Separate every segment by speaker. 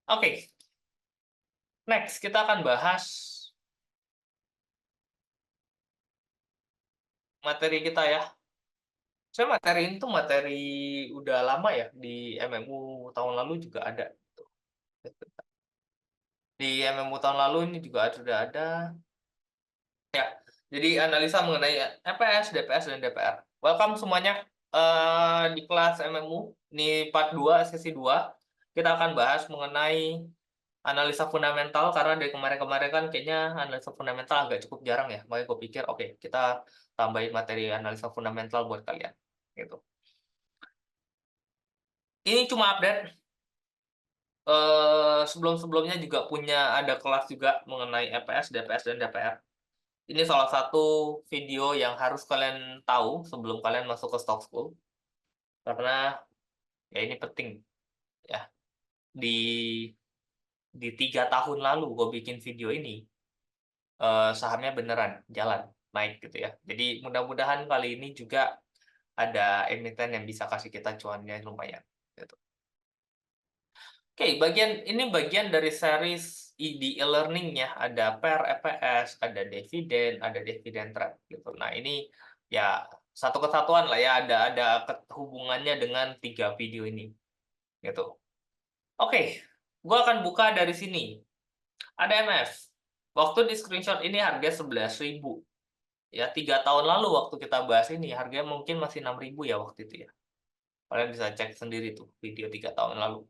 Speaker 1: Oke, next kita akan bahas materi kita ya. Saya materi ini tuh materi udah lama ya, di MMU tahun lalu juga ada, gitu. Di MMU tahun lalu ini juga sudah ada. Ya, jadi analisa mengenai EPS, DPS, dan DPR. Welcome semuanya, di kelas MMU, ini part 2, sesi 2. Kita akan bahas mengenai analisa fundamental, karena dari kemarin-kemarin kan kayaknya analisa fundamental agak cukup jarang ya, makanya gue pikir, oke, kita tambahin materi analisa fundamental buat kalian, gitu. Ini cuma update, sebelum-sebelumnya juga ada kelas juga mengenai EPS, DPS, dan DPR. Ini salah satu video yang harus kalian tahu sebelum kalian masuk ke Stock School, karena ya ini penting ya. Di 3 tahun lalu gue bikin video ini, sahamnya beneran jalan, naik gitu ya. Jadi mudah-mudahan kali ini juga ada emiten yang bisa kasih kita cuannya lumayan, gitu. Oke, ini bagian dari series di e-learning ya, ada PER, EPS, ada dividen trend gitu. Nah, ini ya satu kesatuan lah ya, ada hubungannya dengan 3 video ini, gitu. Oke, gua akan buka dari sini. Ada MF. Waktu di screenshot ini harga 11.000. Ya, 3 tahun lalu waktu kita bahas ini harganya mungkin masih 6.000 ya waktu itu ya. Kalian bisa cek sendiri tuh video 3 tahun lalu.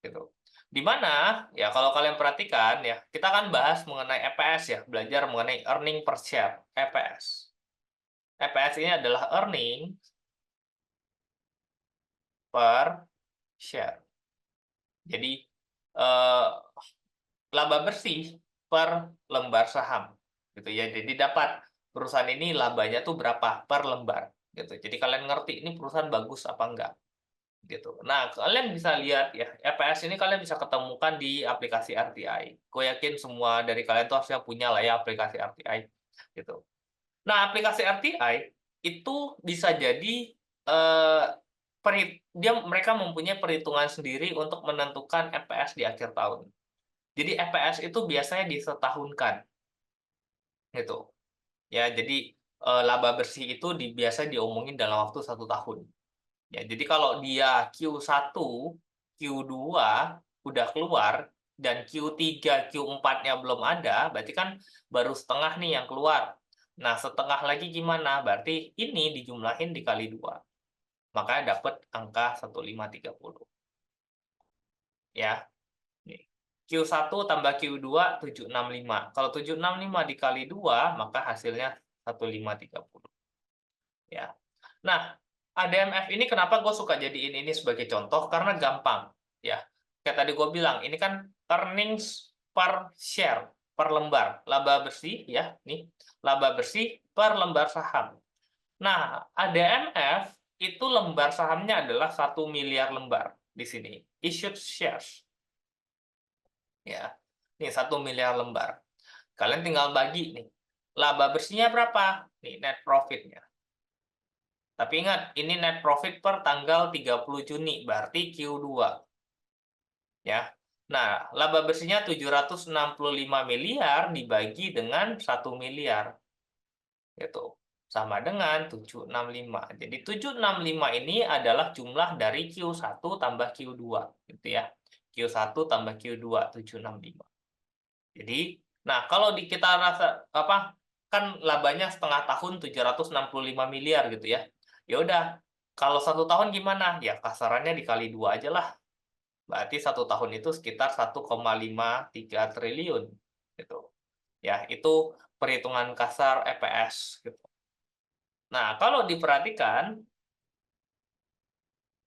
Speaker 1: Gitu. Di mana, ya kalau kalian perhatikan ya, kita akan bahas mengenai EPS ya, belajar mengenai earning per share, EPS. EPS ini adalah earning per share. Jadi, eh, laba bersih per lembar saham. Gitu ya. Jadi dapat perusahaan ini labanya tuh berapa per lembar. Gitu. Jadi kalian ngerti ini perusahaan bagus apa enggak. Gitu. Nah, kalian bisa lihat ya, EPS ini kalian bisa ketemukan di aplikasi RTI. Gue yakin semua dari kalian tuh harusnya punya lah ya aplikasi RTI, gitu. Nah, aplikasi RTI itu bisa jadi eh, mereka mempunyai perhitungan sendiri untuk menentukan EPS di akhir tahun. Jadi EPS itu biasanya disetahunkan, gitu. Ya, jadi laba bersih itu biasa diomongin dalam waktu 1 tahun. Ya, jadi kalau dia Q1, Q2 udah keluar dan Q3, Q4-nya belum ada, berarti kan baru setengah nih yang keluar. Nah, setengah lagi gimana? Berarti ini dijumlahin dikali 2. Makanya dapat angka 1530. Ya. Nih. Q1 tambah Q2 765. Kalau 765 dikali 2, maka hasilnya 1530. Ya. Nah, ADMF ini kenapa gue suka jadiin ini sebagai contoh, karena gampang ya. Kayak tadi gue bilang, ini kan earnings per share, per lembar, laba bersih ya, nih, laba bersih per lembar saham. Nah, ADMF itu lembar sahamnya adalah 1 miliar lembar di sini, issued shares ya. Nih 1 miliar lembar. Kalian tinggal bagi nih. Laba bersihnya berapa? Nih net profitnya. Tapi ingat, ini net profit per tanggal 30 Juni, berarti Q2. Ya. Nah, laba bersihnya 765 miliar dibagi dengan 1 miliar. Itu sama dengan 765. Jadi 765 ini adalah jumlah dari Q1 tambah Q2, gitu ya. Q1 tambah Q2 765. Jadi, nah kalau kita rasa apa, kan labanya setengah tahun 765 miliar gitu ya. Ya udah, kalau 1 tahun gimana? Ya kasarannya dikali 2 aja lah. Berarti 1 tahun itu sekitar 1,53 triliun gitu. Ya, itu perhitungan kasar EPS gitu. Nah, kalau diperhatikan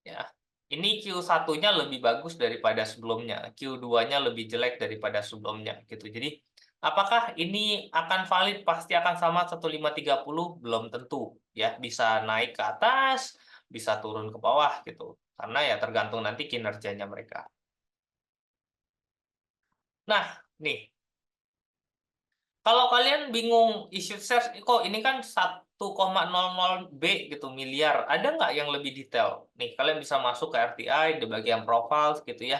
Speaker 1: ya, ini Q1-nya lebih bagus daripada sebelumnya, Q2-nya lebih jelek daripada sebelumnya gitu. Jadi, apakah ini akan valid pasti akan sama 1530? Belum tentu ya, bisa naik ke atas, bisa turun ke bawah gitu. Karena ya tergantung nanti kinerjanya mereka. Nah, nih, kalau kalian bingung issue shares, kok ini kan 1,00 gitu miliar, ada nggak yang lebih detail? Nih, kalian bisa masuk ke RTI di bagian profiles gitu ya.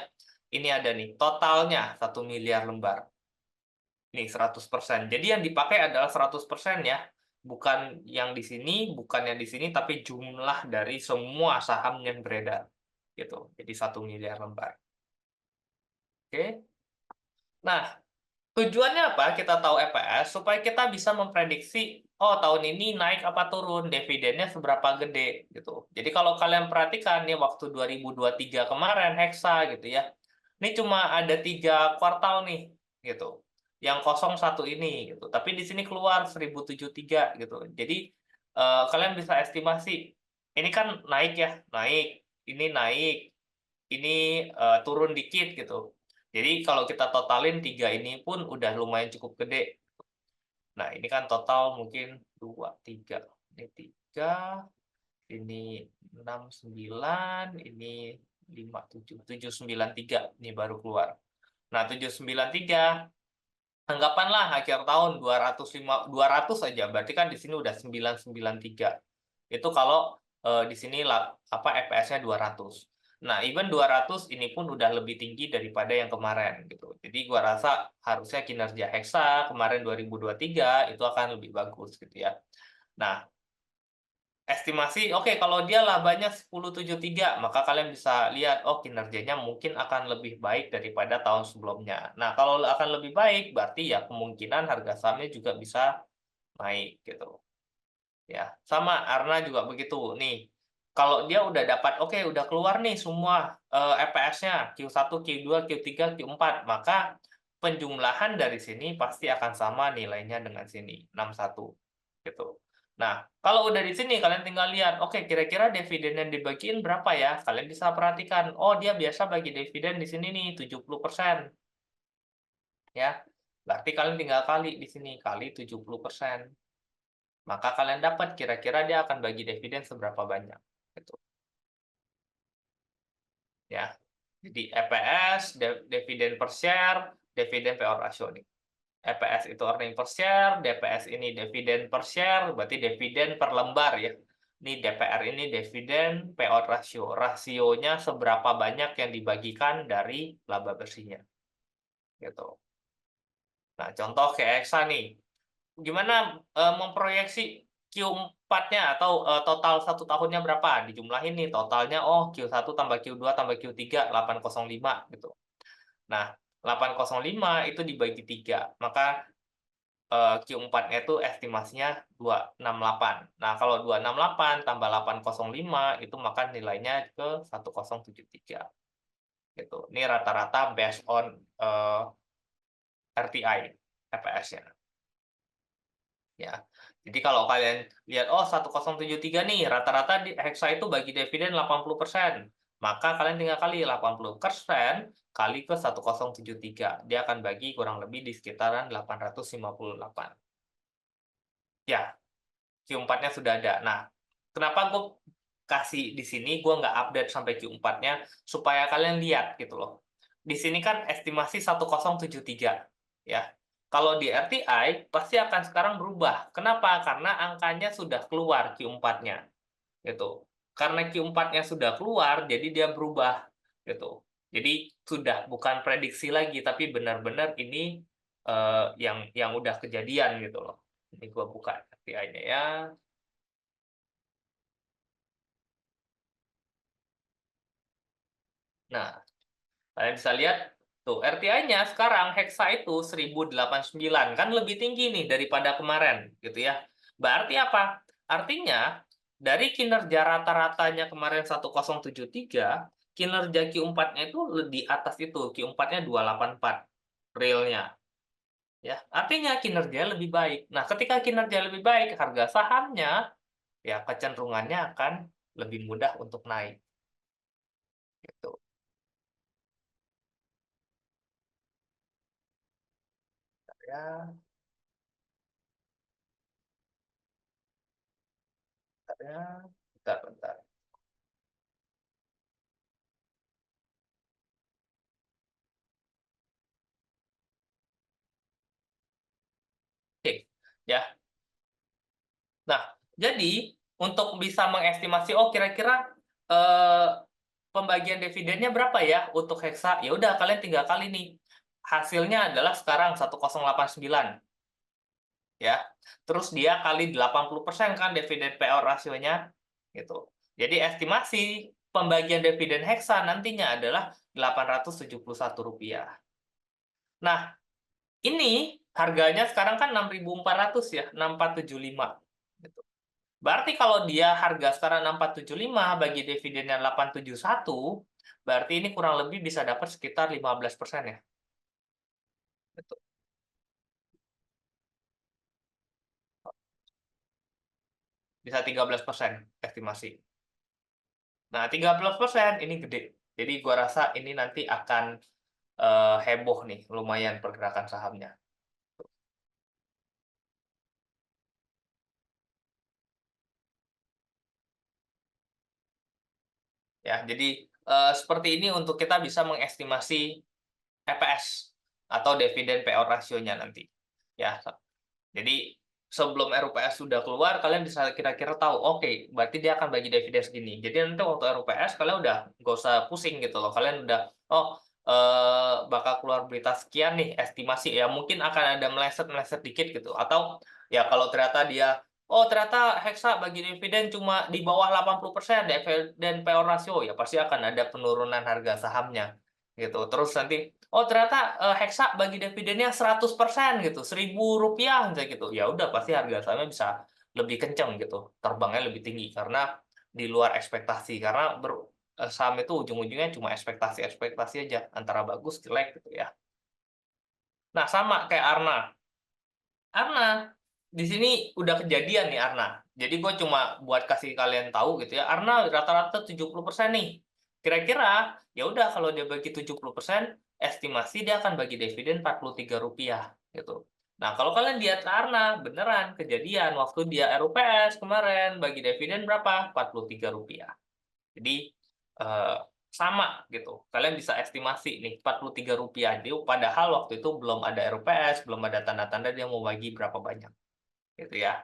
Speaker 1: ini ada nih, totalnya 1 miliar lembar. Nih 100%. Jadi yang dipakai adalah 100% ya. Bukan yang di sini, bukan yang di sini, tapi jumlah dari semua saham yang beredar. Gitu. Jadi 1 miliar lembar. Oke. Nah, tujuannya apa kita tahu EPS? Supaya kita bisa memprediksi, oh tahun ini naik apa turun, dividennya seberapa gede gitu. Jadi kalau kalian perhatikan nih waktu 2023 kemarin Hexa gitu ya. Ini cuma ada 3 kuartal nih gitu. Yang kosong satu ini gitu. Tapi di sini keluar 1073 gitu. Jadi kalian bisa estimasi ini kan naik ya, naik, ini naik, ini turun dikit gitu. Jadi kalau kita totalin 3 ini pun udah lumayan cukup gede. Nah, ini kan total mungkin 2 3. Ini 3, ini 6 9, ini 5 7 7 9 3 ini baru keluar. Nah, 793 anggapanlah akhir tahun 200 aja, berarti kan di sini udah 993. Itu kalau, di sini EPS-nya 200. Nah, even 200 ini pun udah lebih tinggi daripada yang kemarin gitu. Jadi gua rasa harusnya kinerja Hexa kemarin 2023 itu akan lebih bagus gitu ya. Nah, estimasi, oke, kalau dia labanya 10,73, maka kalian bisa lihat, oh kinerjanya mungkin akan lebih baik daripada tahun sebelumnya. Nah, kalau akan lebih baik, berarti ya kemungkinan harga sahamnya juga bisa naik gitu. Ya, sama Arna juga begitu. Nih, kalau dia udah dapat, oke, udah keluar nih semua EPS-nya Q1, Q2, Q3, Q4, maka penjumlahan dari sini pasti akan sama nilainya dengan sini, 61 gitu. Nah, kalau udah di sini kalian tinggal lihat, oke, kira-kira dividen yang dibagiin berapa ya? Kalian bisa perhatikan, oh dia biasa bagi dividen di sini nih 70%. Ya. Berarti kalian tinggal kali di sini, kali 70%. Maka kalian dapat kira-kira dia akan bagi dividen seberapa banyak, gitu, ya. Jadi EPS, dividen per share, dividen payout ratio nih. EPS itu earning per share, DPS ini dividen per share, berarti dividen per lembar ya. Ini DPR ini dividen payout ratio, rasionya seberapa banyak yang dibagikan dari laba bersihnya, gitu. Nah, contoh kayak Eksa nih, gimana, memproyeksi Q4-nya atau, total 1 tahunnya berapa? Dijumlahin nih totalnya, oh Q1 tambah Q2 tambah Q3, 805 gitu. Nah, 805 itu dibagi 3, maka, Q4-nya itu estimasinya 268. Nah, kalau 268 tambah 805 itu maka nilainya ke 1073, gitu. Ini rata-rata based on, RTI, EPS-nya. Ya. Jadi kalau kalian lihat, oh 1073 nih, rata-rata di Hexa itu bagi dividen 80%. Maka kalian tinggal kali 80% kali ke 1073. Dia akan bagi kurang lebih di sekitaran 858. Ya, Q4-nya sudah ada. Nah, kenapa gue kasih di sini, gue nggak update sampai Q4-nya, supaya kalian lihat gitu loh. Di sini kan estimasi 1073, ya. Kalau di RTI, pasti akan sekarang berubah. Kenapa? Karena angkanya sudah keluar Q4-nya, gitu. Karena Q4-nya sudah keluar, jadi dia berubah, gitu. Jadi sudah bukan prediksi lagi, tapi benar-benar ini yang udah kejadian gitu loh. Ini gue buka RTI-nya ya. Nah, kalian bisa lihat tuh RTI-nya sekarang Hexa itu 1089, kan lebih tinggi nih daripada kemarin gitu ya. Berarti apa? Artinya dari kinerja rata-ratanya kemarin 1073, kinerja Q4-nya itu di atas itu, Q4-nya 284 realnya ya. Artinya kinerjanya lebih baik. Nah, ketika kinerja lebih baik, harga sahamnya ya kecenderungannya akan lebih mudah untuk naik gitu. Ya, ya, bentar, bentar. Oke, ya. Nah, jadi untuk bisa mengestimasi, oh kira-kira eh, pembagian dividennya berapa ya untuk Hexa? Ya udah kalian tinggal kali nih. Hasilnya adalah sekarang 1089 ya. Terus dia kali 80% kan dividen payout rasionya gitu. Jadi estimasi pembagian dividen Hexa nantinya adalah Rp871. Nah, ini harganya sekarang kan 6.400 ya, 6.475 gitu. Berarti kalau dia harga sekarang 6.475 bagi dividennya 871, berarti ini kurang lebih bisa dapat sekitar 15% ya, gitu. Bisa 13% estimasi. Nah, 13% ini gede. Jadi gua rasa ini nanti akan heboh nih, lumayan pergerakan sahamnya. Ya, jadi seperti ini untuk kita bisa mengestimasi EPS atau dividen payout rasionya nanti. Ya, jadi sebelum RUPS sudah keluar, kalian bisa kira-kira tahu, oke, berarti dia akan bagi dividen segini. Jadi nanti waktu RUPS kalian udah nggak usah pusing gitu loh. Kalian udah, oh, bakal keluar berita sekian nih estimasi ya, mungkin akan ada meleset-meleset dikit gitu. Atau ya kalau ternyata dia, oh ternyata Hexa bagi dividen cuma di bawah 80% dividen payout ratio, ya pasti akan ada penurunan harga sahamnya gitu. Terus nanti, oh ternyata, Hexa bagi dividennya 100% gitu, Rp1.000 misalnya gitu. Ya udah pasti harga sahamnya bisa lebih kenceng gitu, terbangnya lebih tinggi karena di luar ekspektasi. Karena saham itu ujung-ujungnya cuma ekspektasi-ekspektasi aja, antara bagus, jelek gitu ya. Nah sama kayak Arna. Arna, di sini udah kejadian nih Arna. Jadi gue cuma buat kasih kalian tahu gitu ya, Arna rata-rata 70% nih. Kira-kira, ya udah kalau dia bagi 70%, estimasi dia akan bagi dividen Rp43 gitu. Nah, kalau kalian lihat Arna, beneran kejadian waktu dia RUPS kemarin bagi dividen berapa? Rp43. Jadi sama gitu. Kalian bisa estimasi nih Rp43. Jadi padahal waktu itu belum ada RUPS, belum ada tanda-tanda dia mau bagi berapa banyak. Gitu ya.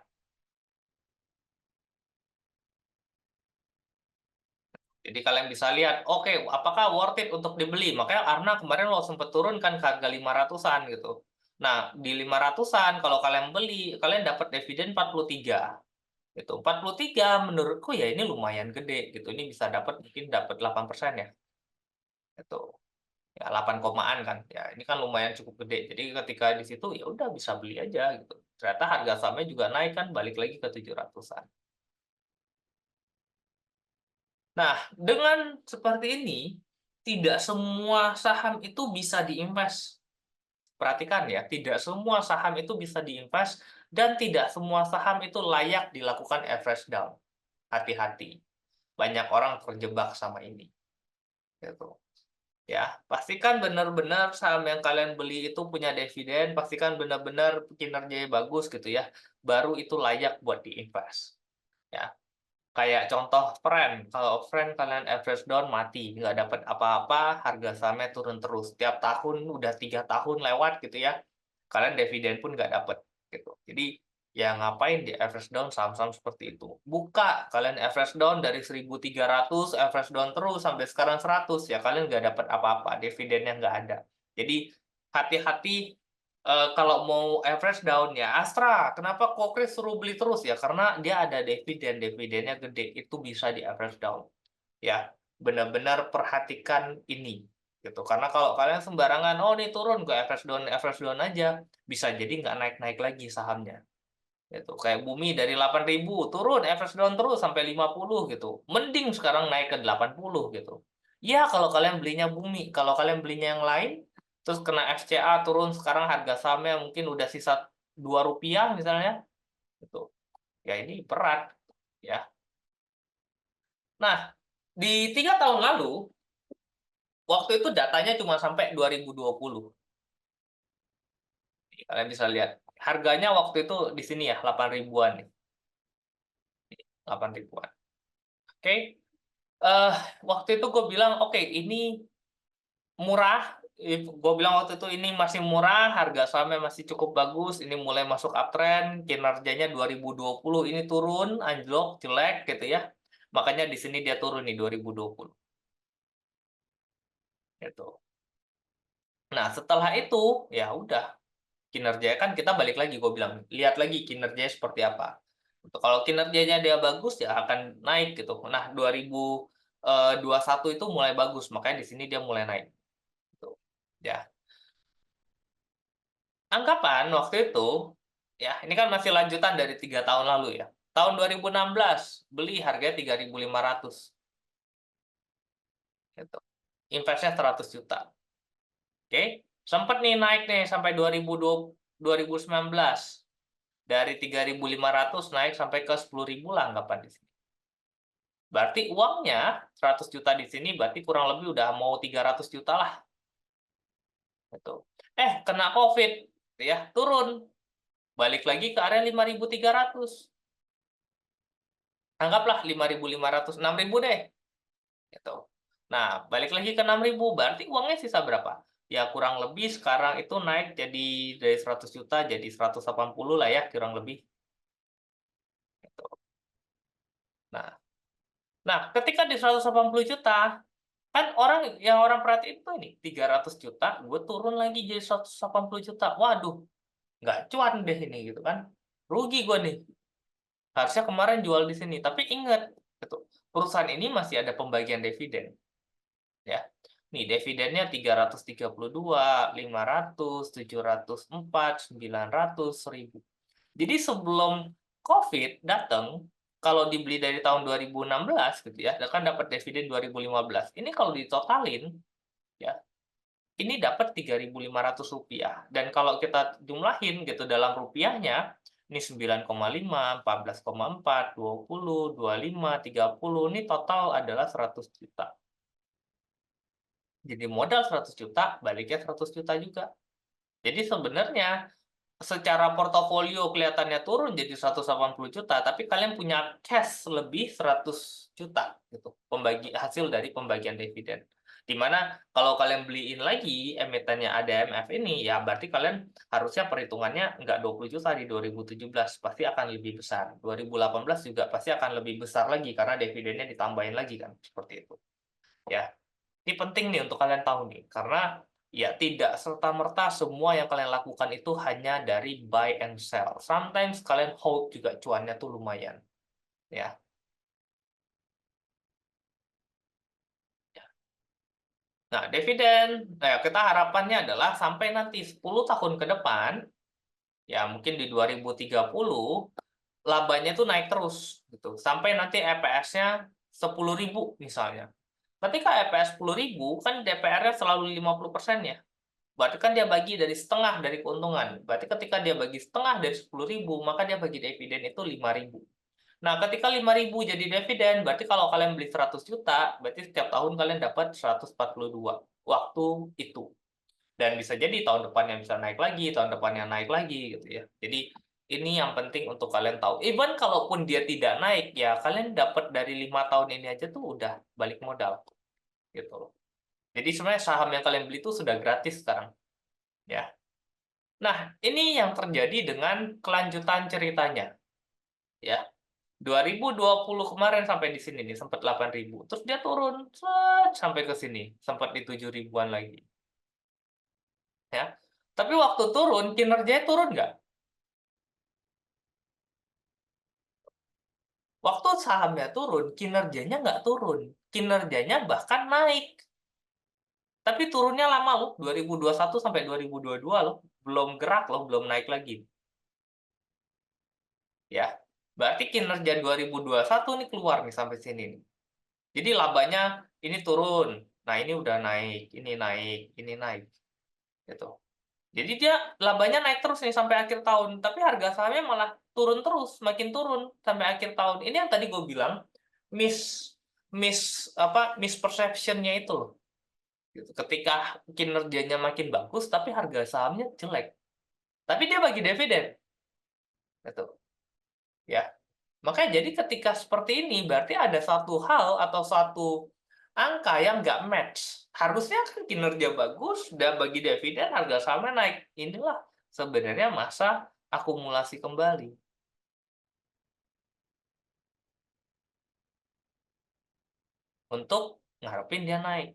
Speaker 1: Jadi kalian bisa lihat, oke, apakah worth it untuk dibeli? Makanya Arna kemarin lo sempat turun kan ke harga 500-an gitu. Nah, di 500-an kalau kalian beli, kalian dapat dividen 43 gitu. 43 menurutku ya ini lumayan gede gitu. Ini bisa dapat mungkin dapat 8% ya. Gitu. Ya 8 komaan kan. Ya ini kan lumayan cukup gede. Jadi ketika di situ ya udah bisa beli aja gitu. Ternyata harga sahamnya juga naik kan balik lagi ke 700-an. Nah, dengan seperti ini tidak semua saham itu bisa diinvest. Perhatikan ya, tidak semua saham itu bisa diinvest dan tidak semua saham itu layak dilakukan average down. Hati-hati. Banyak orang terjebak sama ini. Gitu. Ya, pastikan benar-benar saham yang kalian beli itu punya dividen, pastikan benar-benar kinerjanya bagus gitu ya, baru itu layak buat diinvest. Ya, kayak contoh Friend, kalau Friend kalian average down mati, nggak dapat apa-apa, harga sahamnya turun terus. Tiap tahun, udah 3 tahun lewat gitu ya, kalian dividen pun nggak dapat gitu. Jadi ya ngapain di average down saham-saham seperti itu. Buka kalian average down dari 1.300 average down terus sampai sekarang 100 ya kalian nggak dapat apa-apa, dividennya nggak ada. Jadi hati-hati kalau mau average down ya Astra, kenapa kok Chris suruh beli terus ya? Karena dia ada dividen, dividennya gede, itu bisa di average down. Ya, benar-benar perhatikan ini gitu. Karena kalau kalian sembarangan, oh ini turun ke average down aja, bisa jadi nggak naik-naik lagi sahamnya. Gitu. Kayak Bumi dari 8.000 turun average down terus sampai 50 gitu. Mending sekarang naik ke 80 gitu. Ya kalau kalian belinya Bumi, kalau kalian belinya yang lain, terus kena FCA turun sekarang harga sahamnya mungkin udah sisa Rp2 misalnya, gitu. Ya ini berat ya. Nah, di 3 tahun lalu, waktu itu datanya cuma sampai 2020. Kalian bisa lihat. Harganya waktu itu di sini ya, 8 ribuan nih. 8 ribuan. Oke. Waktu itu gue bilang, oke, ini murah. Gue bilang waktu itu ini masih murah, harga sahamnya masih cukup bagus, ini mulai masuk uptrend, kinerjanya 2020 ini turun, anjlok, jelek gitu ya. Makanya di sini dia turun nih 2020. gitu. Nah, setelah itu, ya udah, kinerjanya kan kita balik lagi, gue bilang, lihat lagi kinerjanya seperti apa. Kalau kinerjanya dia bagus, ya akan naik gitu. Nah, 2021 itu mulai bagus, makanya di sini dia mulai naik, gitu. Ya, anggapan waktu itu, ya ini kan masih lanjutan dari 3 tahun lalu ya. Tahun 2016 beli harganya 3.500, gitu. Investnya 100 juta. Oke, sempat nih naik nih sampai 2019. Dari 3.500 naik sampai ke 10.000 lah anggapan di sini. Berarti uangnya 100 juta di sini berarti kurang lebih udah mau 300 juta lah. Gitu. Kena COVID, ya turun. Balik lagi ke area 5.300. Anggaplah 5.500, 6.000 deh. Gitu. Nah, balik lagi ke 6.000, berarti uangnya sisa berapa? Ya kurang lebih sekarang itu naik jadi dari 100 juta jadi 180 lah ya, kurang lebih. Gitu. Nah, ketika di 180 juta, kan orang perhatiin tuh ini 300 juta, gue turun lagi jadi 180 juta. Waduh, nggak cuan deh ini gitu kan. Rugi gue nih. Harusnya kemarin jual di sini. Tapi ingat, gitu, perusahaan ini masih ada pembagian dividen. Ya. Nih, dividennya 332, 500, 704, 900, 1000. Jadi sebelum COVID datang, kalau dibeli dari tahun 2016 gitu ya, kan dapat dividen 2015. Ini kalau ditotalin, ya, ini dapat Rp3.500. Dan kalau kita jumlahin gitu dalam rupiahnya, ini 9,5, 14,4, 20, 25, 30, ini total adalah 100 juta. Jadi modal 100 juta, baliknya 100 juta juga. Jadi sebenarnya secara portofolio kelihatannya turun jadi 180 juta, tapi kalian punya cash lebih 100 juta gitu, hasil dari pembagian dividen. Di mana kalau kalian beliin lagi emitennya ADMF ini, ya berarti kalian harusnya perhitungannya nggak 20 juta di 2017, pasti akan lebih besar. 2018 juga pasti akan lebih besar lagi karena dividennya ditambahin lagi kan, seperti itu. Ya, ini penting nih untuk kalian tahu nih, karena ya tidak serta-merta semua yang kalian lakukan itu hanya dari buy and sell. Sometimes kalian hold juga cuannya tuh lumayan. Ya. Nah, dividen, kita harapannya adalah sampai nanti 10 tahun ke depan, ya mungkin di 2030, labanya tuh naik terus gitu. Sampai nanti EPS-nya 10.000 misalnya. Ketika EPS 10.000, kan DPR-nya selalu 50% ya. Berarti kan dia bagi dari setengah dari keuntungan. Berarti ketika dia bagi setengah dari 10.000, maka dia bagi dividen itu 5.000. Nah, ketika 5.000 jadi dividen, berarti kalau kalian beli 100 juta, berarti setiap tahun kalian dapat 142 waktu itu. Dan bisa jadi tahun depannya bisa naik lagi, tahun depannya naik lagi gitu ya. Jadi ini yang penting untuk kalian tahu. Even kalaupun dia tidak naik, ya kalian dapat dari 5 tahun ini aja tuh udah balik modal gitu loh. Jadi sebenarnya saham yang kalian beli itu sudah gratis sekarang ya. Nah, ini yang terjadi dengan kelanjutan ceritanya, ya. 2020 kemarin sampai di sini nih, sempat 8.000. Terus dia turun, sampai ke sini, sempat di 7.000-an lagi, ya. Tapi waktu turun, kinerjanya turun nggak? Waktu sahamnya turun, kinerjanya nggak turun. Kinerjanya bahkan naik. Tapi turunnya lama loh, 2021 sampai 2022 loh. Belum gerak loh, belum naik lagi. Ya, berarti kinerja 2021 nih keluar nih sampai sini nih. Jadi labanya ini turun, nah ini udah naik, ini naik, gitu. Jadi dia labanya naik terus nih sampai akhir tahun, tapi harga sahamnya malah turun terus, makin turun sampai akhir tahun. Ini yang tadi gue bilang mis misperception-nya itu loh. Gitu. Ketika kinerjanya makin bagus, tapi harga sahamnya jelek. Tapi dia bagi dividen, gitu. Ya. Makanya jadi ketika seperti ini, berarti ada satu hal atau satu angka yang nggak match. Harusnya kan kinerja bagus, dan bagi dividen harga sahamnya naik. Inilah sebenarnya masa akumulasi kembali untuk ngarepin dia naik.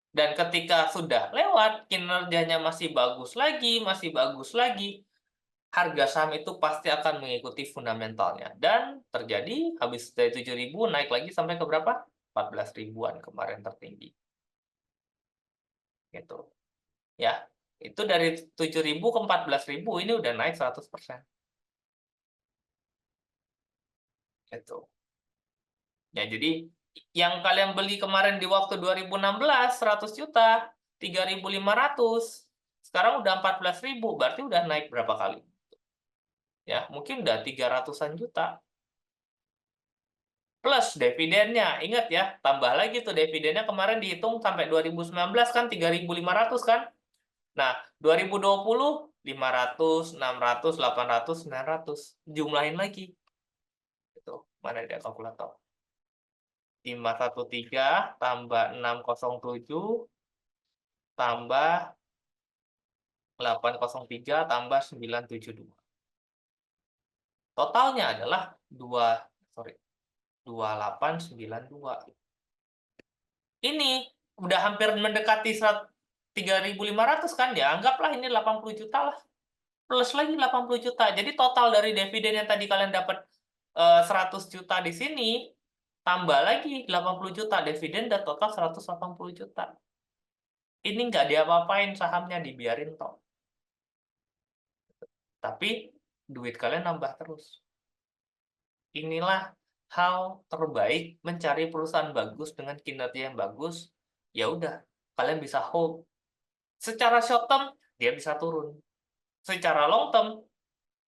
Speaker 1: Dan ketika sudah lewat, kinerjanya masih bagus lagi, harga saham itu pasti akan mengikuti fundamentalnya. Dan terjadi habis dari 7.000 naik lagi sampai ke berapa? 14 ribuan kemarin tertinggi. Gitu. Ya. Itu dari 7.000 ke 14.000 ini udah naik 100%. Gitu. Ya, jadi yang kalian beli kemarin di waktu 2016 100 juta, 3.500, sekarang udah 14.000, berarti udah naik berapa kali? Ya, mungkin udah 300-an juta. Plus dividennya, ingat ya, tambah lagi tuh dividennya kemarin dihitung sampai 2019 kan 3.500 kan? Nah, 2020 500, 600, 800, 900. Jumlahin lagi. Itu, mana dia kalkulator? 513 tambah 607 tambah 803 tambah 972. Totalnya adalah 2892. Ini udah hampir mendekati 3.500 kan ya, anggaplah ini 80 juta lah. Plus lagi 80 juta. Jadi total dari dividen yang tadi kalian dapat 100 juta di sini, tambah lagi 80 juta dividen dan total 180 juta. Ini nggak diapa-apain sahamnya, dibiarin toh. Tapi duit kalian nambah terus. Inilah hal terbaik mencari perusahaan bagus dengan kinerja yang bagus. Ya udah, kalian bisa hold. Secara short term dia bisa turun. Secara long term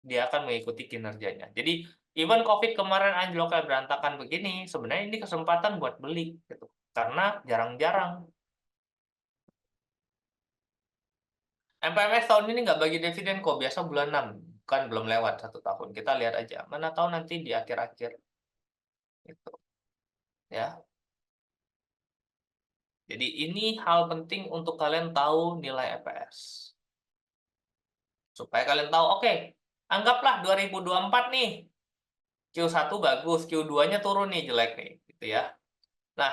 Speaker 1: dia akan mengikuti kinerjanya. Jadi even COVID kemarin anjlok kayak berantakan begini, sebenarnya ini kesempatan buat beli gitu. Karena jarang-jarang. MPMS tahun ini nggak bagi dividen kok, biasa bulan 6. Kan belum lewat 1 tahun. Kita lihat aja. Mana tahu nanti di akhir-akhir. Gitu. Ya. Jadi ini hal penting untuk kalian tahu nilai EPS. Supaya kalian tahu, oke, anggaplah 2024 nih, Q1 bagus, Q2-nya turun nih, jelek nih, gitu ya. Nah,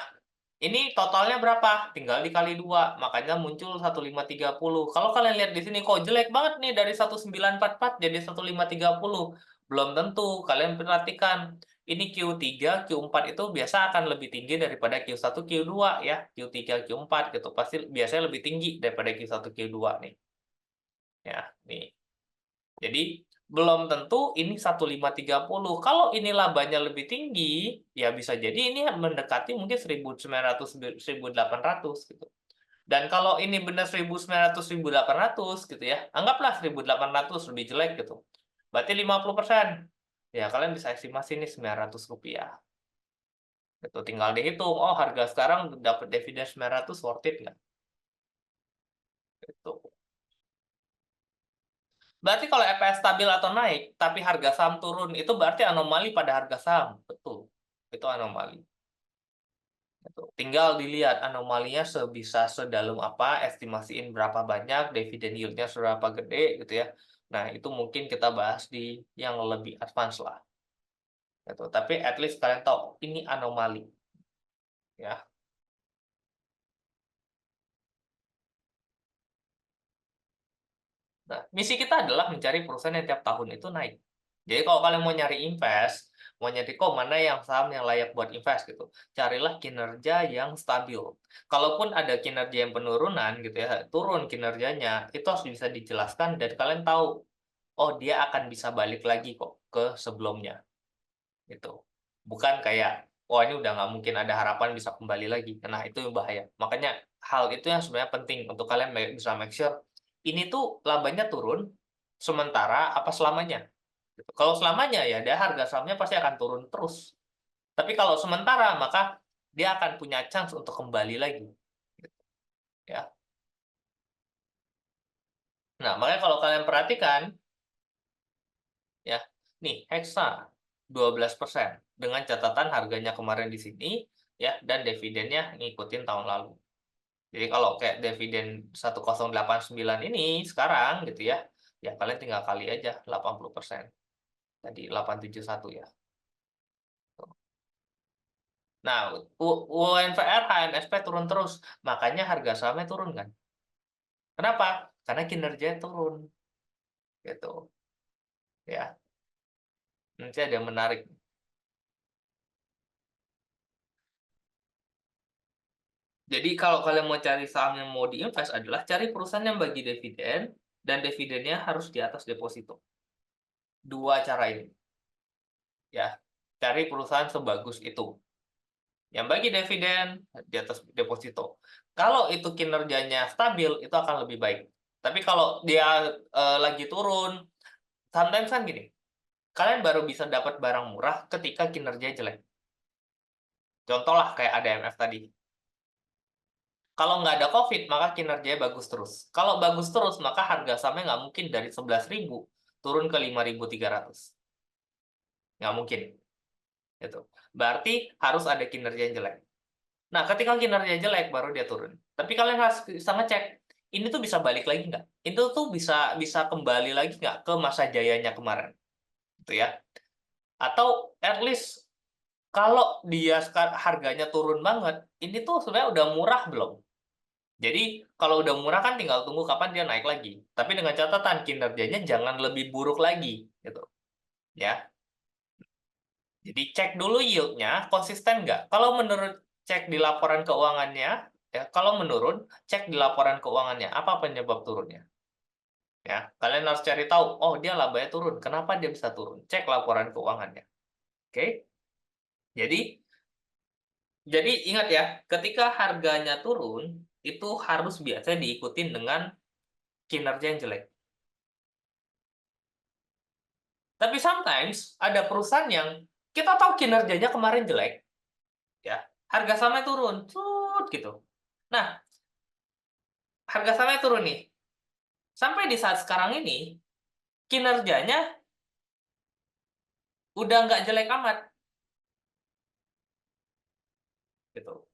Speaker 1: ini totalnya berapa? Tinggal dikali 2, makanya muncul 1530. Kalau kalian lihat di sini, kok jelek banget nih dari 1944 jadi 1530. Belum tentu, kalian perhatikan. Ini Q3, Q4 itu biasa akan lebih tinggi daripada Q1, Q2 ya. Q3, Q4 gitu. Pasti biasanya lebih tinggi daripada Q1, Q2 nih. Ya, nih. Jadi belum tentu ini 1530. Kalau ini labanya lebih tinggi, ya bisa jadi ini mendekati mungkin 1900, 1800 gitu. Dan kalau ini benar 1900, 1800 gitu ya, anggaplah 1800 lebih jelek gitu. Berarti 50%. Ya, kalian bisa estimasi ini Rp900. Itu tinggal dihitung, oh harga sekarang dapat dividen 900 worth it nggak? Gitu. Berarti kalau EPS stabil atau naik, tapi harga saham turun, itu berarti anomali pada harga saham. Betul, itu anomali. Tinggal dilihat anomalinya sebisa sedalam apa, estimasiin berapa banyak, dividen yield-nya seberapa gede gitu ya. Nah, itu mungkin kita bahas di yang lebih advance lah. Gitu. Tapi at least kalian tahu, ini anomali. Ya. Nah, misi kita adalah mencari perusahaan yang tiap tahun itu naik. Jadi kalau kalian mau nyari invest, mau nyari kok mana yang saham yang layak buat invest gitu, carilah kinerja yang stabil. Kalaupun ada kinerja yang penurunan gitu ya, turun kinerjanya, itu harus bisa dijelaskan dan kalian tahu, oh dia akan bisa balik lagi kok ke sebelumnya. Gitu. Bukan kayak, oh ini udah nggak mungkin ada harapan bisa kembali lagi. Nah itu yang bahaya. Makanya hal itu yang sebenarnya penting untuk kalian bisa make sure ini tuh labanya turun sementara apa selamanya. Gitu. Kalau selamanya ya dia harga sahamnya pasti akan turun terus. Tapi kalau sementara maka dia akan punya chance untuk kembali lagi. Gitu. Ya. Nah makanya kalau kalian perhatikan ya, nih Hexa 12% dengan catatan harganya kemarin di sini ya dan dividennya ngikutin tahun lalu. Jadi kalau kayak dividen 1089 ini sekarang gitu ya, ya kalian tinggal kali aja 80%. Tadi 871 ya. Nah, UNVR, HNSP turun terus, makanya harga sahamnya turun kan. Kenapa? Karena kinerjanya turun, gitu. Ya, nanti ada yang menarik. Jadi kalau kalian mau cari saham yang mau diinvest adalah cari perusahaan yang bagi dividen dan dividennya harus di atas deposito. Dua cara ini, ya. Cari perusahaan sebagus itu. Yang bagi dividen di atas deposito. Kalau itu kinerjanya stabil, itu akan lebih baik. Tapi kalau dia lagi turun, sometimes kan gini, kalian baru bisa dapat barang murah ketika kinerjanya jelek. Contoh lah kayak ADMF tadi. Kalau nggak ada COVID, maka kinerjanya bagus terus. Kalau bagus terus, maka harga sahamnya nggak mungkin dari 11.000 turun ke 5.300. Nggak mungkin. Gitu. Berarti harus ada kinerja yang jelek. Nah, ketika kinerja jelek, baru dia turun. Tapi kalian harus bisa ngecek, ini tuh bisa balik lagi nggak? Itu tuh bisa bisa kembali lagi nggak ke masa jayanya kemarin? Gitu ya. Atau at least kalau dia harganya turun banget, ini tuh sebenarnya udah murah belum? Jadi kalau udah murah kan tinggal tunggu kapan dia naik lagi. Tapi dengan catatan kinerjanya jangan lebih buruk lagi, gitu. Ya. Jadi cek dulu yield-nya konsisten nggak. Kalau menurut cek di laporan keuangannya, ya kalau menurun, cek di laporan keuangannya apa penyebab turunnya. Ya, kalian harus cari tahu, oh dia labanya turun, kenapa dia bisa turun? Cek laporan keuangannya. Oke? Jadi jadi ingat ya, ketika harganya turun, itu harus biasanya diikutin dengan kinerja yang jelek. Tapi sometimes ada perusahaan yang kita tahu kinerjanya kemarin jelek, ya, harga sahamnya turun, gitu. Nah, harga sahamnya turun nih. Sampai di saat sekarang ini, kinerjanya udah nggak jelek amat, gitu.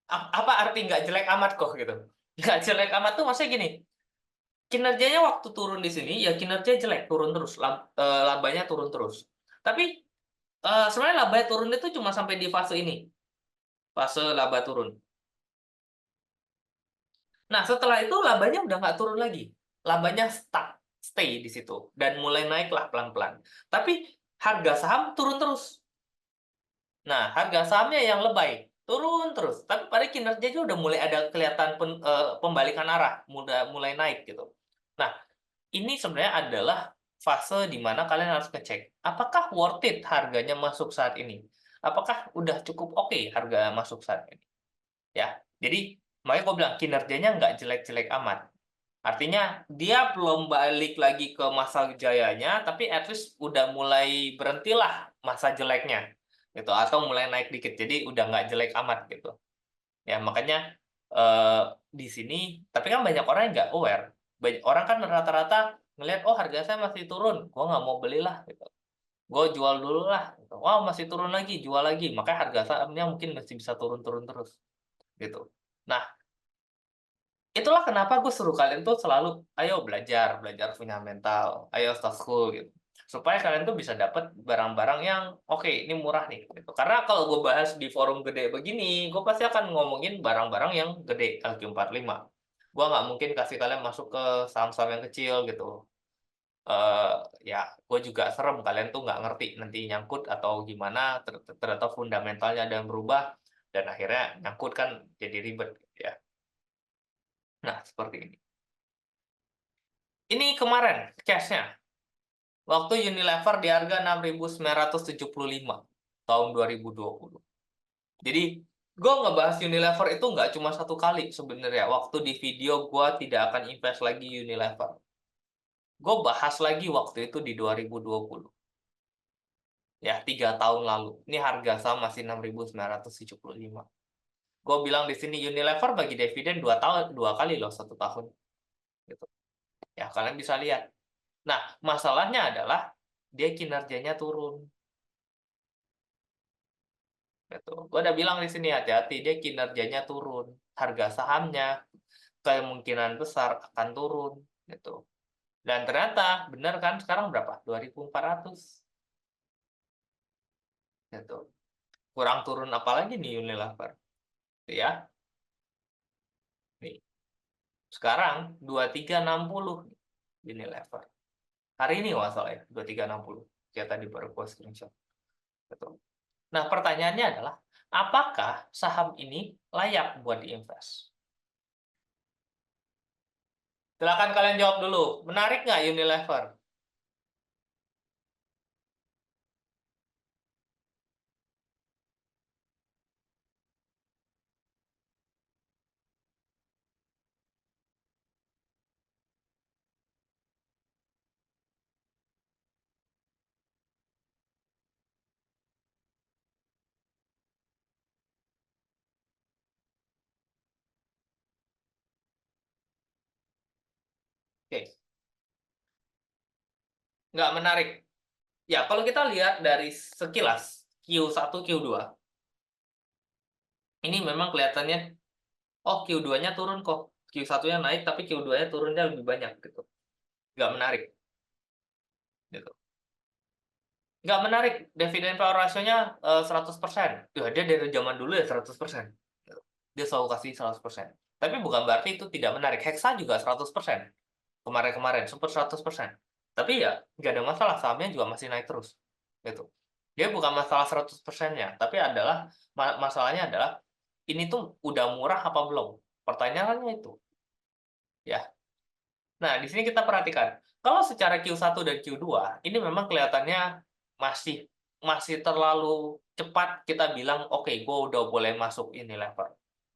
Speaker 1: Apa arti nggak jelek amat kok, gitu? Nggak jelek amat tuh maksudnya gini, kinerjanya waktu turun di sini, ya kinerja jelek, turun terus, labanya turun terus. Tapi, sebenarnya labanya turun itu cuma sampai di fase ini, fase laba turun. Nah, setelah itu labanya udah nggak turun lagi. Labanya stuck, stay di situ, dan mulai naiklah pelan-pelan. Tapi harga saham turun terus. Nah, harga sahamnya yang lebay, turun terus. Tapi pada kinerjanya udah mulai ada kelihatan pembalikan arah, mulai naik gitu. Nah, ini sebenarnya adalah fase di mana kalian harus ngecek, apakah worth it harganya masuk saat ini? Apakah udah cukup oke harga masuk saat ini? Ya, jadi makanya gue bilang kinerjanya nggak jelek-jelek amat. Artinya dia belum balik lagi ke masa jayanya, tapi at least udah mulai berhentilah masa jeleknya, gitu, atau mulai naik dikit. Jadi udah nggak jelek amat gitu. Ya makanya di sini, tapi kan banyak orang yang nggak aware. Banyak orang kan rata-rata ngelihat, oh harga saya masih turun, gua nggak mau belilah, gitu. Gue jual dulu lah. Gitu. Wow masih turun lagi, jual lagi. Makanya harga sahamnya mungkin masih bisa turun-turun terus, gitu. Nah, itulah kenapa gue suruh kalian tuh selalu, "Ayo belajar, belajar fundamental, ayo start school," gitu. Supaya kalian tuh bisa dapat barang-barang yang, "Oke, ini murah nih," gitu. Karena kalau gue bahas di forum gede begini, gue pasti akan ngomongin barang-barang yang gede, LQ45. Gue nggak mungkin kasih kalian masuk ke saham-saham yang kecil gitu. Ya gue juga serem kalian tuh nggak ngerti nanti nyangkut atau gimana, ternyata fundamentalnya ada yang berubah, dan akhirnya nyangkut kan jadi ribet, gitu ya. Nah, seperti ini. Ini kemarin case-nya, waktu Unilever di harga 6.975 tahun 2020. Jadi, gue ngebahas Unilever itu nggak cuma satu kali sebenarnya. Waktu di video gue tidak akan invest lagi Unilever. Gue bahas lagi waktu itu di 2020. Ya, 3 tahun lalu. Ini harga saham masih 6.975. Gue bilang di sini Unilever bagi dividen 2 kali loh 1 tahun. Gitu. Ya, kalian bisa lihat. Nah, masalahnya adalah dia kinerjanya turun. Gitu. Gue udah bilang di sini hati-hati, dia kinerjanya turun. Harga sahamnya kemungkinan besar akan turun. Gitu. Dan ternyata, benar kan sekarang berapa? 2.400. Gitu. Kurang turun apa lagi nih Unilever, gitu ya. Nih, sekarang 2360 Unilever. Hari ini nggak salah ya, 2360. Ya tadi baru gua screenshot. Betul. Nah, pertanyaannya adalah, apakah saham ini layak buat diinvest? Silakan kalian jawab dulu. Menarik nggak Unilever? Oke, nggak menarik. Ya, kalau kita lihat dari sekilas Q1, Q2, ini memang kelihatannya, oh Q2-nya turun kok. Q1-nya naik, tapi Q2-nya turunnya lebih banyak gitu. Nggak menarik. Gitu. Nggak menarik. Dividen payout ratio-nya 100%. Ya, dia dari zaman dulu ya 100%. Gitu. Dia selalu kasih 100%. Tapi bukan berarti itu tidak menarik. Hexa juga 100%. Kemarin-kemarin, sempat 100%. Tapi ya, nggak ada masalah. Sahamnya juga masih naik terus. Gitu. Dia bukan masalah 100%-nya, tapi adalah masalahnya adalah ini tuh udah murah apa belum? Pertanyaannya itu, ya. Nah, di sini kita perhatikan, kalau secara Q1 dan Q2, ini memang kelihatannya masih masih terlalu cepat kita bilang, "Oke, gue udah boleh masuk ini level."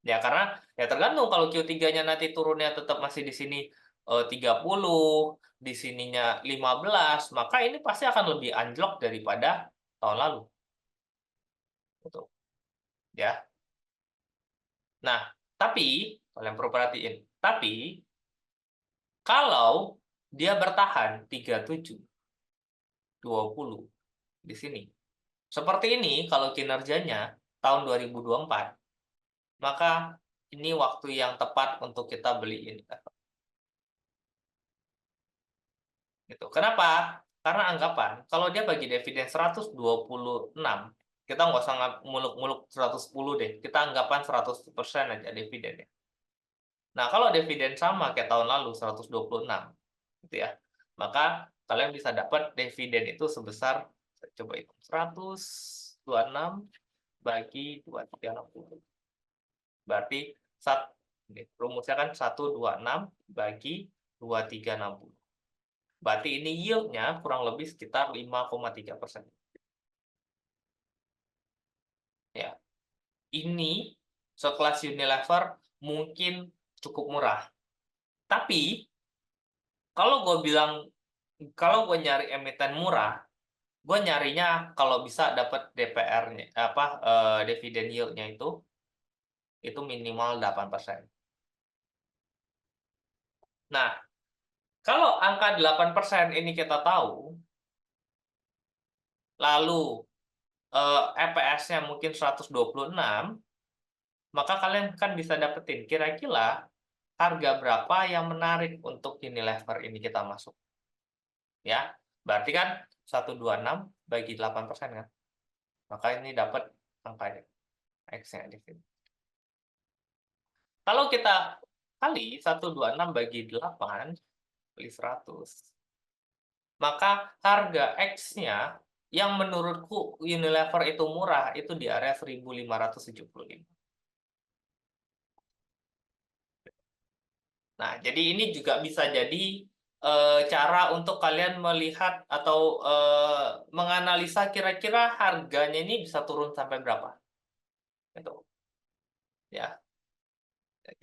Speaker 1: Ya, karena ya tergantung kalau Q3-nya nanti turunnya tetap masih di sini, 30, di sininya 15, maka ini pasti akan lebih anjlok daripada tahun lalu, gitu, ya. Nah, tapi kalian perlu perhatiin, tapi kalau dia bertahan 37, 20 di sini. Seperti ini kalau kinerjanya tahun 2024, maka ini waktu yang tepat untuk kita beli ini. Gitu. Kenapa? Karena anggapan kalau dia bagi dividen 126, kita nggak usah muluk-muluk 110 deh, kita anggapan 100% aja dividennya. Nah, kalau dividen sama kayak tahun lalu 126, gitu ya, maka kalian bisa dapat dividen itu sebesar, coba hitung, 126 bagi 2360. Berarti rumusnya kan 126 bagi 2360. Berarti ini yield-nya kurang lebih sekitar 5,3%. Ya, ini sekelas Unilever mungkin cukup murah. Tapi kalau gue bilang, kalau gue nyari emiten murah, gue nyarinya kalau bisa dapat DPR-nya, dividen yield-nya itu minimal 8%. Nah, kalau angka 8% ini kita tahu, lalu EPS-nya mungkin 126, maka kalian kan bisa dapetin kira-kira harga berapa yang menarik untuk Unilever ini kita masuk. Ya, berarti kan 126 bagi 8% kan. Maka ini dapat angkanya, X-nya di sini. Kalau kita kali 126 bagi 8, kali 100, maka harga X-nya yang menurutku Unilever itu murah, itu di area 1.575. Nah, jadi ini juga bisa jadi cara untuk kalian melihat atau menganalisa kira-kira harganya ini bisa turun sampai berapa, gitu. Ya.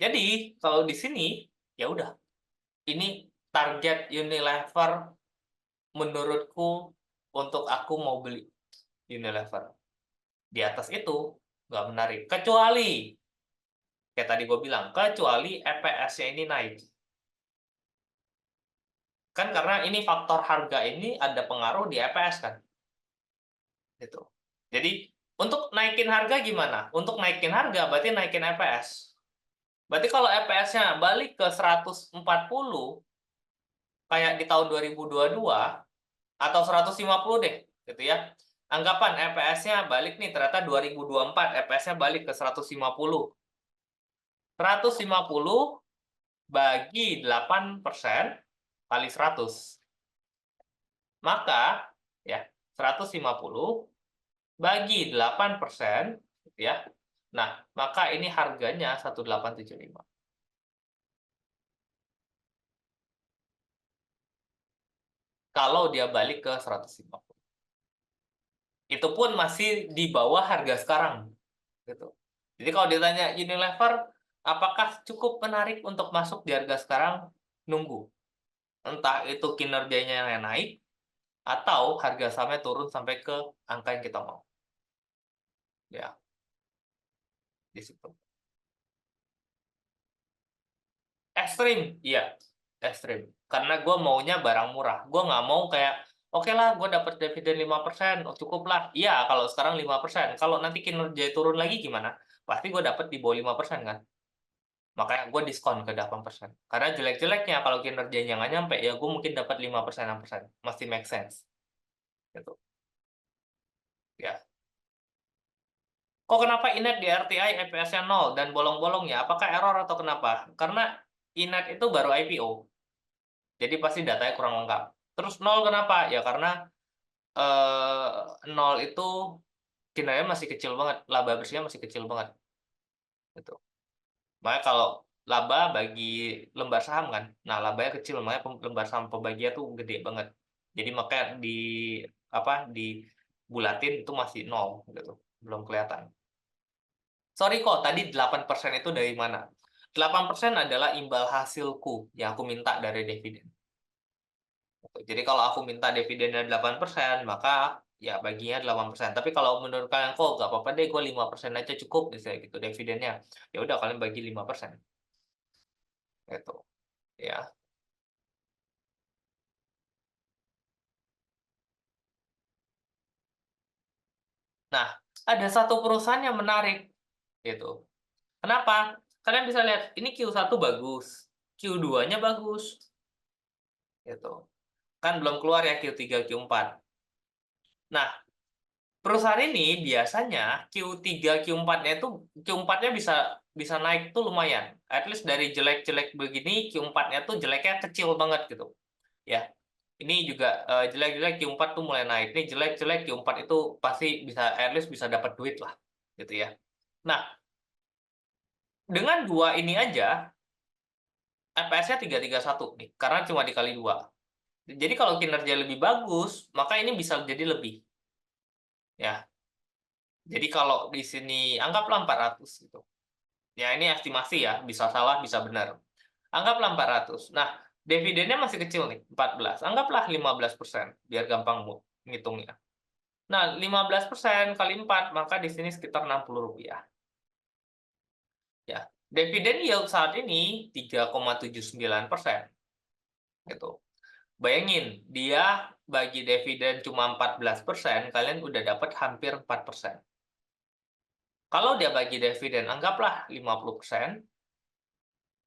Speaker 1: Jadi kalau di sini ya udah, ini target Unilever menurutku untuk aku mau beli Unilever. Di atas itu nggak menarik, kecuali kayak tadi gue bilang, kecuali EPS-nya ini naik. Kan karena ini faktor harga ini ada pengaruh di EPS kan. Gitu. Jadi untuk naikin harga gimana? Untuk naikin harga berarti naikin EPS. Berarti kalau EPS-nya balik ke 140 kayak di tahun 2022 atau 150 deh, gitu ya. Anggapan EPS-nya balik nih, ternyata 2024 EPS-nya balik ke 150. 150 bagi 8% kali 100. Maka ya 150 bagi 8%, gitu ya. Nah, maka ini harganya 1875. Kalau dia balik ke 150. Itu pun masih di bawah harga sekarang, gitu. Jadi kalau ditanya Unilever, apakah cukup menarik untuk masuk di harga sekarang? Nunggu. Entah itu kinerjanya yang naik, atau harga sahamnya turun sampai ke angka yang kita mau. Ya, di situ. Ekstrim, iya, ekstrim. Karena gue maunya barang murah. Gue nggak mau kayak, oke lah, gue dapat dividen 5%, oh, cukup lah. Iya, kalau sekarang 5%. Kalau nanti kinerja turun lagi gimana? Pasti gue dapat di bawah 5% kan? Makanya gue diskon ke 8%. Karena jelek-jeleknya, kalau kinerjanya nggak nyampe, ya gue mungkin dapat 5%, 6%. Masih make sense. Gitu. Ya. Kok kenapa Inet di RTI EPS-nya 0 dan bolong-bolong ya? Apakah error atau kenapa? Karena Inet itu baru IPO. Jadi pasti datanya kurang lengkap. Terus 0 kenapa? Ya karena 0 itu kinerjanya masih kecil banget, laba bersihnya masih kecil banget. Gitu. Makanya kalau laba bagi lembar saham kan, nah labanya kecil, makanya lembar saham pembagian tuh gede banget. Jadi makanya dibulatin itu masih 0 gitu, belum kelihatan. Sorry kok, tadi 8% itu dari mana? 8% adalah imbal hasilku yang aku minta dari dividen. Jadi kalau aku minta dividennya 8%, maka ya baginya 8%. Tapi kalau menurut kalian, kok nggak apa-apa deh, gue 5% aja cukup, misalnya gitu dividennya. Ya udah kalian bagi 5%. Gitu. Ya. Nah, ada satu perusahaan yang menarik gitu. Kenapa? Kalian bisa lihat, ini Q1 bagus, Q2-nya bagus. Gitu. Kan belum keluar ya Q3, Q4. Nah, perusahaan ini biasanya Q3, Q4-nya itu Q4-nya bisa bisa naik tuh lumayan. At least dari jelek-jelek begini Q4-nya tuh jeleknya kecil banget gitu. Ya. Ini juga jelek-jelek Q4 tuh mulai naik. Ini jelek-jelek Q4 itu pasti bisa at least bisa dapat duit lah gitu ya. Nah, dengan dua ini aja EPS-nya 331 nih karena cuma dikali 2. Jadi kalau kinerja lebih bagus, maka ini bisa jadi lebih. Ya. Jadi kalau di sini anggaplah 400 gitu. Ya ini estimasi ya, bisa salah, bisa benar. Anggaplah 400. Nah, dividennya masih kecil nih, 14. Anggaplah 15%, biar gampang ngitungnya. Nah, 15% kali 4, maka di sini sekitar Rp60. Ya, dividen yield saat ini 3,79%. Gitu. Bayangin, dia bagi dividen cuma 14%, kalian udah dapat hampir 4%. Kalau dia bagi dividen, anggaplah 50%,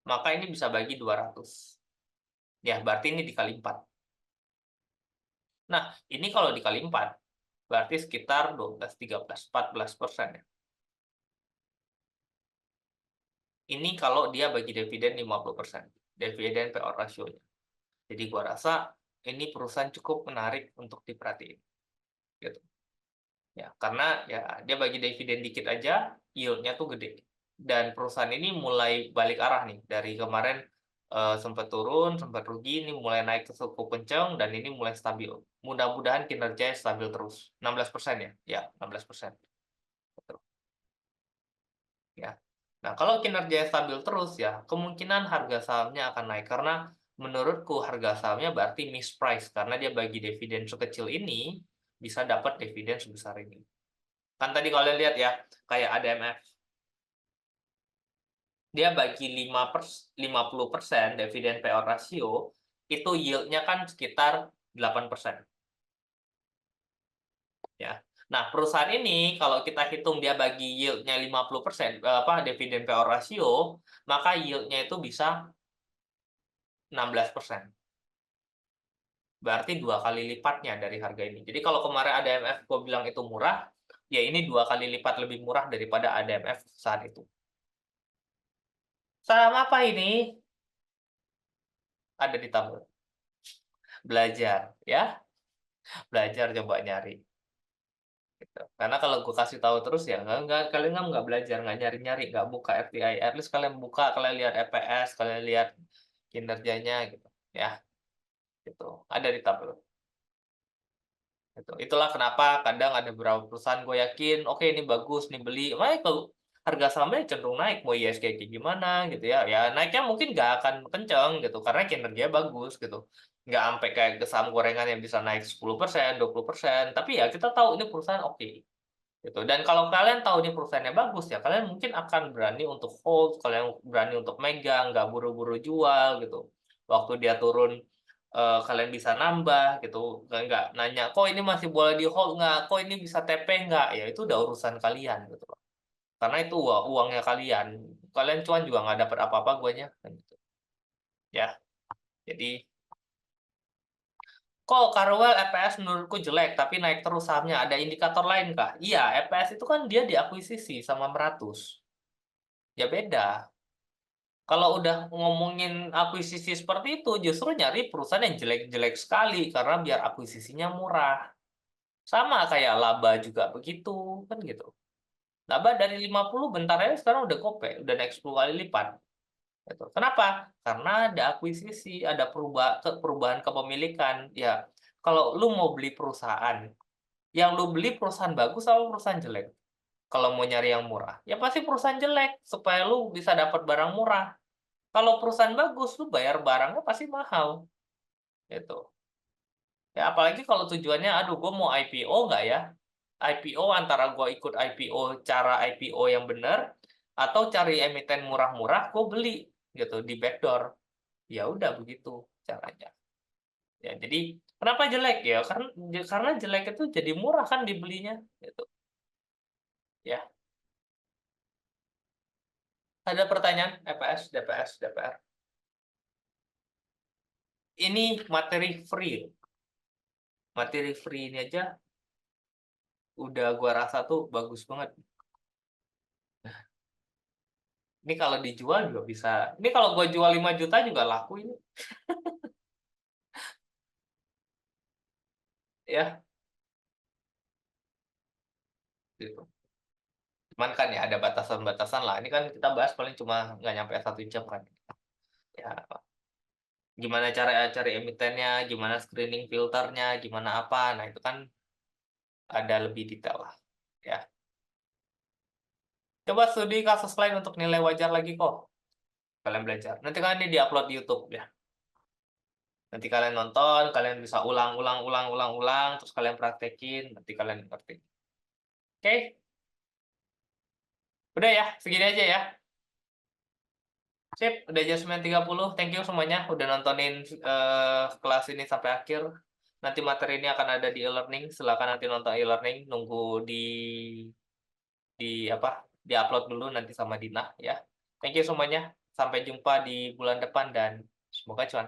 Speaker 1: maka ini bisa bagi 200. Ya, berarti ini dikali 4. Nah, ini kalau dikali 4, berarti sekitar 12, 13, 14% ya. Ini kalau dia bagi dividen 50%, dividen payout ratio-nya. Jadi gua rasa ini perusahaan cukup menarik untuk diperhatiin. Gitu. Ya, karena ya dia bagi dividen dikit aja, yield-nya tuh gede. Dan perusahaan ini mulai balik arah nih, dari kemarin sempat turun, sempat rugi, ini mulai naik ke cukup kencang, dan ini mulai stabil. Mudah-mudahan kinerjanya stabil terus. 16% ya? Ya, 16%. Betul. Ya. Nah, kalau kinerjanya stabil terus ya, kemungkinan harga sahamnya akan naik. Karena menurutku harga sahamnya berarti misprice, karena dia bagi dividen sekecil ini, bisa dapat dividen sebesar ini. Kan tadi kalian lihat ya, kayak ADMF. Dia bagi 50% dividen payout ratio, itu yield-nya kan sekitar 8%. Ya. Nah, perusahaan ini kalau kita hitung dia bagi yield-nya 50%, dividen payout ratio, maka yield-nya itu bisa 16%. berarti 2 kali lipatnya dari harga ini. Jadi kalau kemarin ADMF gue bilang itu murah, ya ini 2 kali lipat lebih murah daripada ADMF saat itu. Saham apa ini? Ada di tabel. Belajar, ya. Belajar coba nyari. Gitu. Karena kalau gue kasih tahu terus ya nggak kalian nggak belajar, nggak nyari-nyari, nggak buka FTI. At least kalian buka, kalian lihat EPS, kalian lihat kinerjanya gitu, ya. Gitu. Ada di tabel. Gitu. Itulah kenapa kadang ada beberapa perusahaan gue yakin, oke ini bagus, nih beli. Makanya kalau harga sahamnya cenderung naik, mau ISG kayak gimana gitu ya. Ya naiknya mungkin nggak akan kenceng gitu, karena kinerjanya bagus gitu. Nggak sampai kayak ke saham gorengan yang bisa naik 10%, 20%. Tapi ya kita tahu ini perusahaan oke. Gitu. Dan kalau kalian tahu ini perusahaannya bagus ya, kalian mungkin akan berani untuk hold, kalian berani untuk megang, nggak buru-buru jual gitu. Waktu dia turun kalian bisa nambah gitu, nggak nanya, "Kok ini masih boleh di-hold nggak? Kok ini bisa TP nggak?" Ya itu udah urusan kalian gitu loh. Karena itu uangnya kalian. Kalian cuan juga nggak dapat apa-apa guanya, kan gitu. Ya, jadi kok Carwell EPS menurutku jelek, tapi naik terus sahamnya. Ada indikator lain kah? Iya, EPS itu kan dia diakuisisi sama Meratus. Ya beda. Kalau udah ngomongin akuisisi seperti itu, justru nyari perusahaan yang jelek-jelek sekali, karena biar akuisisinya murah. Sama kayak laba juga begitu, kan gitu. Laba dari 50 bentar aja sekarang udah gope, udah naik 10 kali lipat. Gitu. Kenapa? Karena ada akuisisi, ada perubahan kepemilikan. Ya, kalau lu mau beli perusahaan, yang lu beli perusahaan bagus atau perusahaan jelek? Kalau mau nyari yang murah, ya pasti perusahaan jelek, supaya lu bisa dapat barang murah. Kalau perusahaan bagus, lu bayar barangnya pasti mahal, gitu. Ya apalagi kalau tujuannya, "Aduh gue mau IPO nggak ya?" IPO antara gue ikut IPO cara IPO yang benar, atau cari emiten murah-murah, gue beli, gitu, di backdoor. Ya udah begitu caranya. Ya jadi kenapa jelek? Ya karena jelek itu jadi murah kan dibelinya, gitu. Ya, ada pertanyaan? EPS, DPS, DPR? Ini materi free. Materi free ini aja udah gua rasa tuh bagus banget. Ini kalau dijual juga bisa. Ini kalau gua jual 5 juta juga laku ini. Ya, gitu. Cuman kan ya ada batasan-batasan lah. Ini kan kita bahas paling cuma nggak nyampe 1 jam kan. Ya, gimana cara cari emitennya, gimana screening filternya, gimana apa. Nah, itu kan ada lebih detail lah. Ya. Coba studi kasus lain untuk nilai wajar lagi kok. Kalian belajar. Nanti kan ini diupload di YouTube ya. Nanti kalian nonton, kalian bisa ulang, terus kalian praktekin, nanti kalian ngerti. Oke, udah ya, segini aja ya. Sip, udah jam 9.30. Thank you semuanya udah nontonin kelas ini sampai akhir. Nanti materi ini akan ada di e-learning. Silakan nanti nonton e-learning, nunggu di-upload dulu nanti sama Dina ya. Thank you semuanya. Sampai jumpa di bulan depan dan semoga cuan.